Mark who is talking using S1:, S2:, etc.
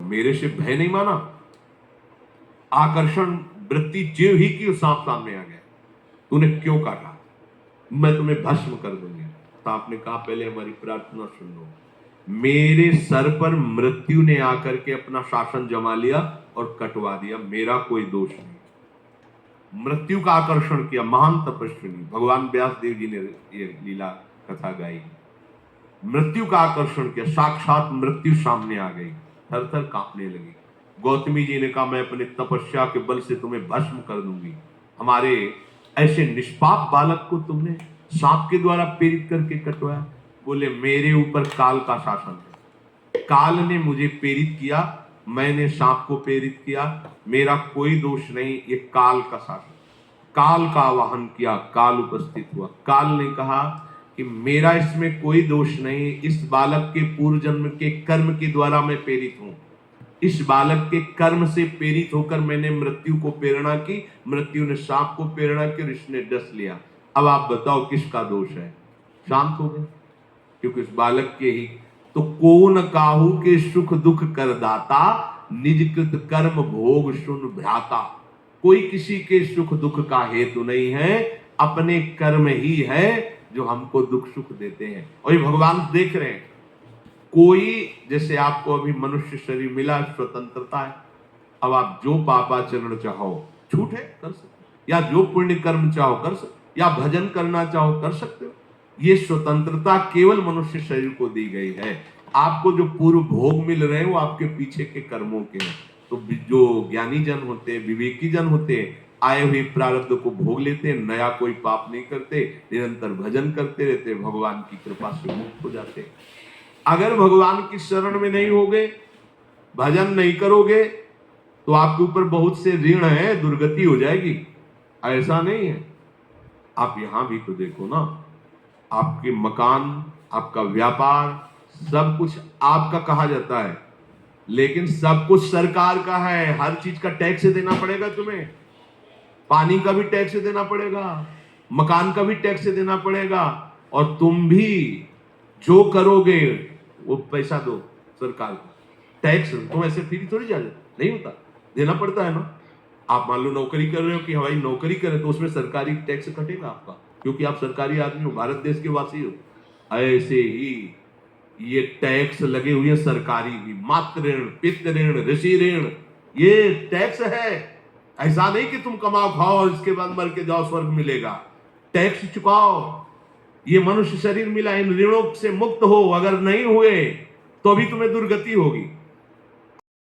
S1: मेरे से भय नहीं माना, आकर्षण वृत्ति जीव ही की सांप सामने आ गया, तूने क्यों काटा, मैं तुम्हें भस्म कर दूंगी। तो आपने कहा पहले हमारी प्रार्थना सुन लो। मेरे सर पर मृत्यु ने आकर के अपना शासन जमा लिया और कटवा दिया, मेरा कोई दोष नहीं। मृत्यु का आकर्षण किया महान तपस्विनी, भगवान व्यास देव जी ने ये लीला कथा गाई। मृत्यु का आकर्षण किया, साक्षात मृत्यु सामने आ गई, थर थर कांपने लगी। गौतमी जी ने कहा मैं अपने तपस्या के बल से तुम्हें भस्म कर दूंगी। हमारे ऐसे निष्पाप बालक को तुमने सांप के द्वारा प्रेरित करके कटवाया। बोले मेरे ऊपर काल का शासन है, काल ने मुझे प्रेरित किया, मैंने सांप को प्रेरित किया, मेरा कोई दोष नहीं, ये काल का शासन। काल का आवाहन किया, काल उपस्थित हुआ। काल ने कहा कि मेरा इसमें कोई दोष नहीं, इस बालक के पूर्व जन्म के कर्म के द्वारा मैं प्रेरित हूं, इस बालक के कर्म से प्रेरित होकर मैंने मृत्यु को प्रेरणा की, मृत्यु ने सांप को प्रेरणा की और इसने डस लिया। अब आप बताओ किसका दोष है? शांत हो गए, क्योंकि इस बालक के ही तो कौन काहू के सुख दुख कर दाता, निज कृत कर्म भोग सुन भ्राता। कोई किसी के सुख दुख का हेतु नहीं है, अपने कर्म ही है जो हमको दुख सुख देते हैं। और ये भगवान देख रहे हैं। कोई जैसे आपको अभी मनुष्य शरीर मिला, स्वतंत्रता है, अब आप जो पापाचरण चाहो छूट है कर सकते, या जो पुण्य कर्म चाहो कर सकते, या भजन करना चाहो कर सकते हो। ये स्वतंत्रता केवल मनुष्य शरीर को दी गई है। आपको जो पूर्व भोग मिल रहे हैं वो आपके पीछे के कर्मों के हैं। तो जो ज्ञानी जन होते हैं, विवेकी जन होते हैं, आए हुए प्रारब्ध को भोग लेते हैं, नया कोई पाप नहीं करते, निरंतर भजन करते रहते, भगवान की कृपा से मुक्त हो जाते। अगर भगवान की शरण में नहीं होगे, भजन नहीं करोगे, तो आपके ऊपर बहुत से ऋण है, दुर्गति हो जाएगी। ऐसा नहीं है। आप यहां भी तो देखो ना, आपके मकान, आपका व्यापार, सब कुछ आपका कहा जाता है, लेकिन सब कुछ सरकार का है। हर चीज का टैक्स देना पड़ेगा तुम्हें, पानी का भी टैक्स देना पड़ेगा, मकान का भी टैक्स देना पड़ेगा, और तुम भी जो करोगे वो पैसा दो सरकार को, टैक्स। तुम ऐसे फ्री थोड़ी जा नहीं होता, देना पड़ता है ना। आप मान लो नौकरी कर रहे हो कि हवाई नौकरी करें, तो उसमें सरकारी टैक्स कटेगा आपका, क्योंकि आप सरकारी आदमी हो, भारत देश के वासी हो। ऐसे ही ये टैक्स लगे हुए सरकारी भी, मातृ ऋण, पितृ ऋण, ऋषि ऋण, ये टैक्स है। ऐसा नहीं कि तुम कमाओ खाओ और इसके बाद मर के जाओ स्वर्ग मिलेगा। टैक्स चुकाओ। ये मनुष्य शरीर मिला, इन ऋणों से मुक्त हो। अगर नहीं हुए तो भी तुम्हें दुर्गति होगी।